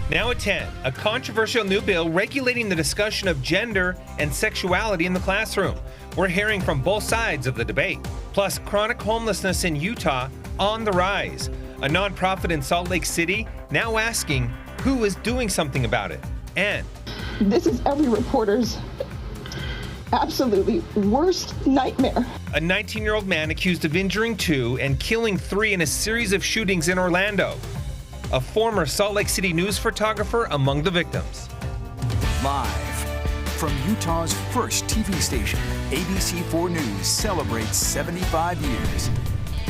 Now at 10, a controversial new bill regulating the discussion of gender and sexuality in the classroom. We're hearing from both sides of the debate. Plus, chronic homelessness in Utah on the rise. A nonprofit in Salt Lake City now asking who is doing something about it. And this is every reporter's absolutely worst nightmare. A 19-year-old man accused of injuring 2 and killing 3 in a series of shootings in Orlando. A former Salt Lake City news photographer among the victims. Live from Utah's first TV station, ABC4 News celebrates 75 years.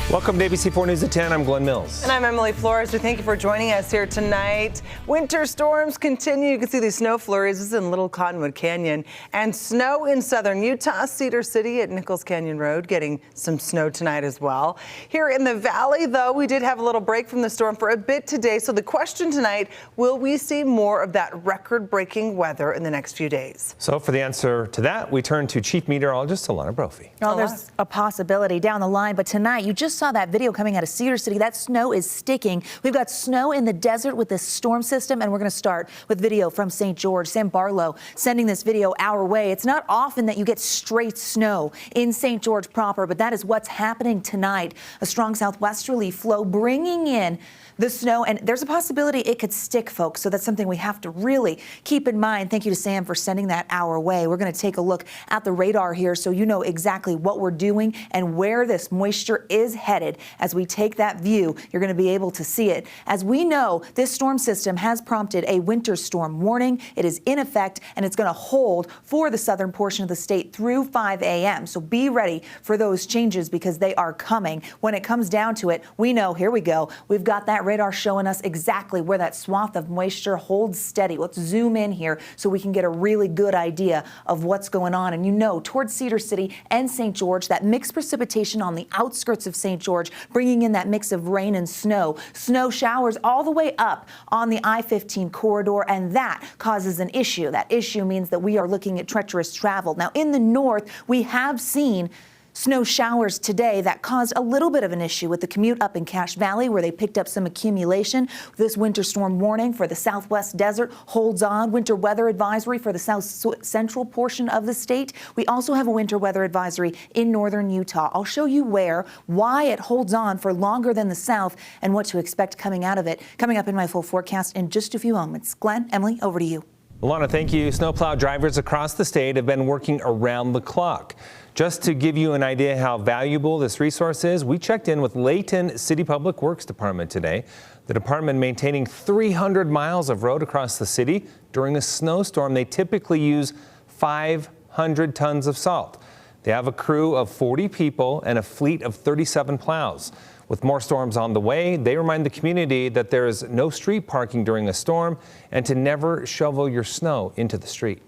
Welcome to ABC4 News at 10. I'm Glenn Mills. And I'm Emily Flores. We thank you for joining us here tonight. Winter storms continue. You can see these snow flurries. This is in Little Cottonwood Canyon. And snow in southern Utah, Cedar City at Nichols Canyon Road, getting some snow tonight as well. Here in the valley, though, we did have a little break from the storm for a bit today. So the question tonight, will we see more of that record-breaking weather in the next few days? So for the answer to that, we turn to Chief Meteorologist Alana Brophy. Well, there's a possibility down the line, but tonight you just saw that video coming out of Cedar City. That snow is sticking. We've got snow in the desert with this storm system, and we're going to start with video from St. George. Sam Barlow sending this video our way. It's not often that you get straight snow in St. George proper, but that is what's happening tonight. A strong southwesterly flow bringing in the snow, and there's a possibility it could stick, folks. So that's something we have to really keep in mind. Thank you to Sam for sending that our way. We're going to take a look at the radar here so you know exactly what we're doing and where this moisture is headed. As we take that view, you're going to be able to see it. As we know, this storm system has prompted a winter storm warning. It is in effect, and it's going to hold for the southern portion of the state through 5 a.m. So be ready for those changes because they are coming. When it comes down to it, we know, here we go, we've got that radar showing us exactly where that swath of moisture holds steady. Let's zoom in here so we can get a really good idea of what's going on. And you know, towards Cedar City and St. George, that mixed precipitation on the outskirts of St. George, bringing in that mix of rain and snow. Snow showers all the way up on the I-15 corridor, and that causes an issue. That issue means that we are looking at treacherous travel. Now, in the north, we have seen snow showers today that caused a little bit of an issue with the commute up in Cache Valley, where they picked up some accumulation. This winter storm warning for the southwest desert holds on. Winter weather advisory for the south central portion of the state. We also have a winter weather advisory in northern Utah. I'll show you why it holds on for longer than the south, and what to expect coming out of it. Coming up in my full forecast in just a few moments. Glenn, Emily, over to you. Alana, thank you. Snowplow drivers across the state have been working around the clock. Just to give you an idea how valuable this resource is, we checked in with Layton City Public Works Department today. The department maintaining 300 miles of road across the city. During a snowstorm, they typically use 500 tons of salt. They have a crew of 40 people and a fleet of 37 plows. With more storms on the way, they remind the community that there is no street parking during a storm and to never shovel your snow into the street.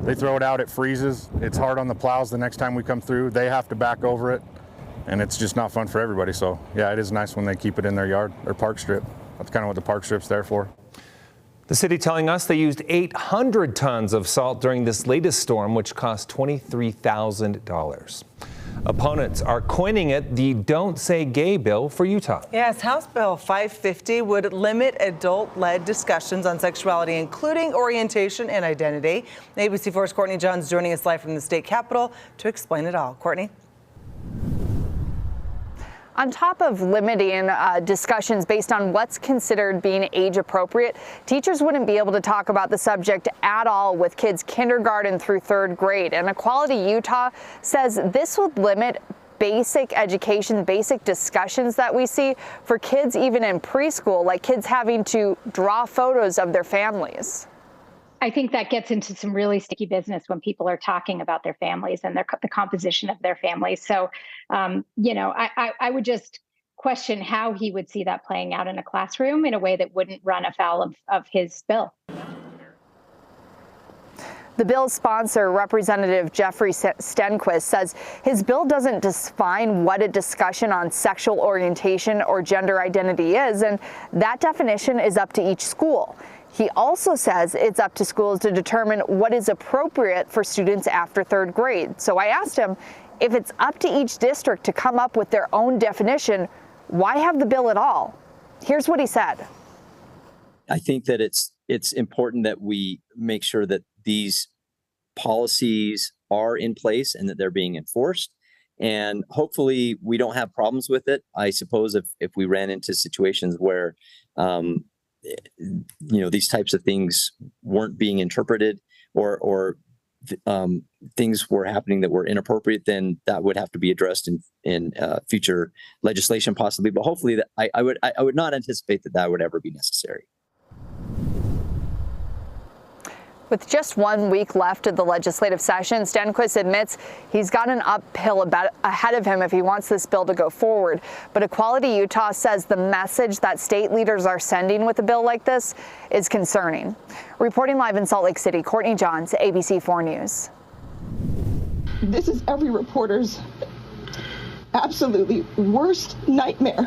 They throw it out, it freezes. It's hard on the plows the next time we come through. They have to back over it, and it's just not fun for everybody. So, yeah, it is nice when they keep it in their yard or park strip. That's kind of what the park strip's there for. The city telling us they used 800 tons of salt during this latest storm, which cost $23,000. Opponents are coining it the Don't Say Gay bill for Utah. Yes, House Bill 550 would limit adult-led discussions on sexuality, including orientation and identity. ABC4's Courtney Johns joining us live from the state capitol to explain it all. Courtney? On top of limiting discussions based on what's considered being age appropriate, teachers wouldn't be able to talk about the subject at all with kids kindergarten through 3rd grade. And Equality Utah says this would limit basic education, basic discussions that we see for kids even in preschool, like kids having to draw photos of their families. I think that gets into some really sticky business when people are talking about their families and the composition of their families. So, I would just question how he would see that playing out in a classroom in a way that wouldn't run afoul of his bill. The bill's sponsor, Representative Jeffrey Stenquist, says his bill doesn't define what a discussion on sexual orientation or gender identity is, and that definition is up to each school. He also says it's up to schools to determine what is appropriate for students after 3rd grade. So I asked him, if it's up to each district to come up with their own definition, why have the bill at all? Here's what he said. I think that it's important that we make sure that these policies are in place and that they're being enforced. And hopefully we don't have problems with it. I suppose if we ran into situations where, these types of things weren't being interpreted or things were happening that were inappropriate, then that would have to be addressed in future legislation possibly. But hopefully that I would not anticipate that would ever be necessary. With just 1 week left of the legislative session, Stenquist admits he's got an uphill ahead of him if he wants this bill to go forward. But Equality Utah says the message that state leaders are sending with a bill like this is concerning. Reporting live in Salt Lake City, Courtney Johns, ABC 4 News. This is every reporter's absolutely worst nightmare.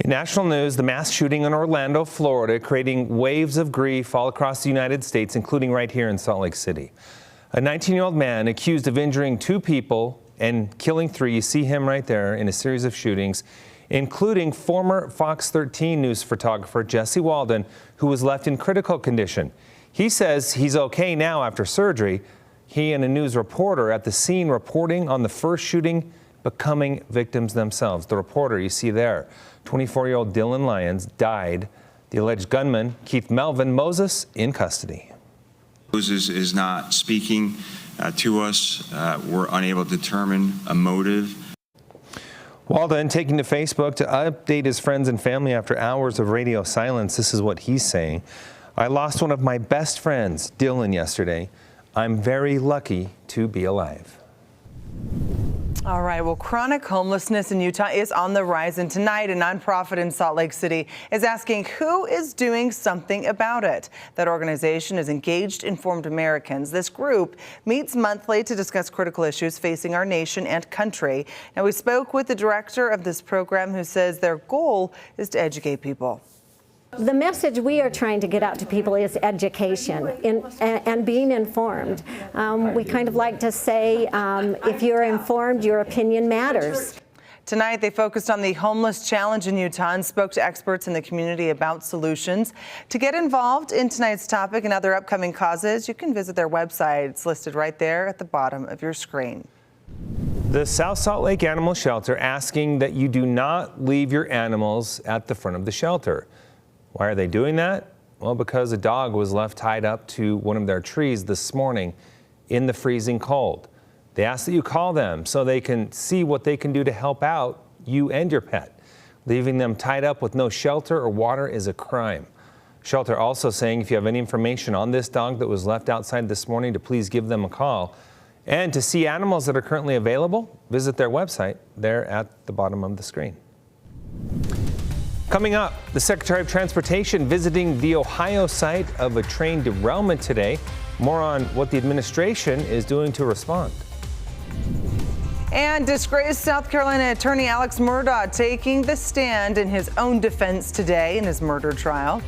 In national news, the mass shooting in Orlando, Florida, creating waves of grief all across the United States, including right here in Salt Lake City. A 19-year-old man accused of injuring 2 people and killing 3. You see him right there in a series of shootings, including former Fox 13 news photographer Jesse Walden, who was left in critical condition. He says he's okay now after surgery. He and a news reporter at the scene reporting on the first shooting becoming victims themselves. The reporter you see there, 24-year-old Dylan Lyons, died. The alleged gunman, Keith Melvin Moses, in custody. Moses is not speaking to us. We're unable to determine a motive. Walden taking to Facebook to update his friends and family after hours of radio silence. This is what he's saying. I lost one of my best friends, Dylan, yesterday. I'm very lucky to be alive. All right, well, chronic homelessness in Utah is on the rise, and tonight a nonprofit in Salt Lake City is asking who is doing something about it. That organization is Engaged Informed Americans. This group meets monthly to discuss critical issues facing our nation and country. Now, we spoke with the director of this program who says their goal is to educate people. The message we are trying to get out to people is education and being informed. We kind of like to say, if you're informed, your opinion matters. Tonight, they focused on the homeless challenge in Utah and spoke to experts in the community about solutions. To get involved in tonight's topic and other upcoming causes, you can visit their website. It's listed right there at the bottom of your screen. The South Salt Lake Animal Shelter asking that you do not leave your animals at the front of the shelter. Why are they doing that? Well, because a dog was left tied up to one of their trees this morning in the freezing cold. They ask that you call them so they can see what they can do to help out you and your pet. Leaving them tied up with no shelter or water is a crime. Shelter also saying if you have any information on this dog that was left outside this morning, to please give them a call. And to see animals that are currently available, visit their website there at the bottom of the screen. Coming up, the Secretary of Transportation visiting the Ohio site of a train derailment today. More on what the administration is doing to respond. And disgraced South Carolina attorney Alex Murdaugh taking the stand in his own defense today in his murder trial.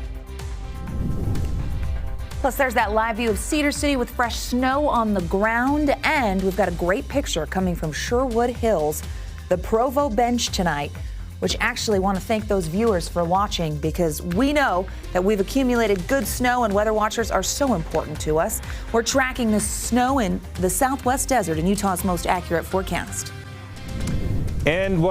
Plus, there's that live view of Cedar City with fresh snow on the ground. And we've got a great picture coming from Sherwood Hills, the Provo bench tonight, which actually want to thank those viewers for watching because we know that we've accumulated good snow and weather watchers are so important to us. We're tracking the snow in the Southwest desert in Utah's most accurate forecast. And what